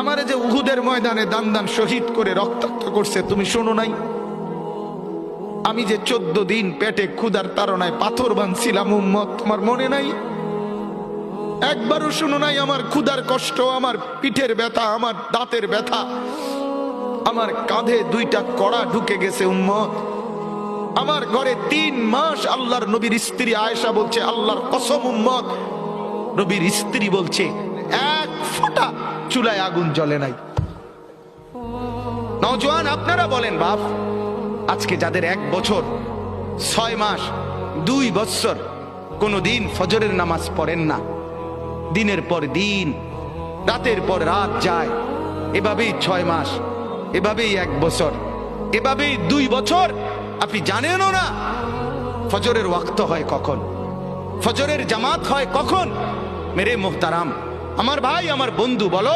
আমারে যে উহুদের ময়দানে দান দান শহীদ করে রক্তাক্ত করছে তুমি শোনো নাই? আমি যে 14 দিন পেটে ক্ষুধার তাড়নায় পাথর বাঁধছিলাম উম্মত, তোমার মনে নাই? একবারও শুনো নাই আমার ক্ষুধার কষ্ট, আমার পিঠের ব্যথা, আমার দাঁতের ব্যথা, আমার কাঁধে 2টা কড়া ঢুকে গেছে উম্মত। আমার ঘরে 3 মাস আল্লাহর নবীর স্ত্রী আয়েশা বলছে, আল্লাহর কসম উম্মত, নবীর স্ত্রী বলছে এক ফোঁটা চুলায় আগুন জ্বলে নাই। নওজোয়ান আপনারা বলেন বাপ, আজকে যাদের 1 বছর 6 মাস 2 বছর কোনদিন ফজরের নামাজ পড়েন না, দিনের পর দিন রাতের পর রাত যায়, এভাবেই 6 মাস, এভাবেই 1 বছর, এভাবেই 2 বছর, আপনি জানেনও না ফজরের ওয়াক্ত হয় কখন, ফজরের জামাত হয় কখন। মেরে মুহতারাম, আমার ভাই, আমার বন্ধু, বলো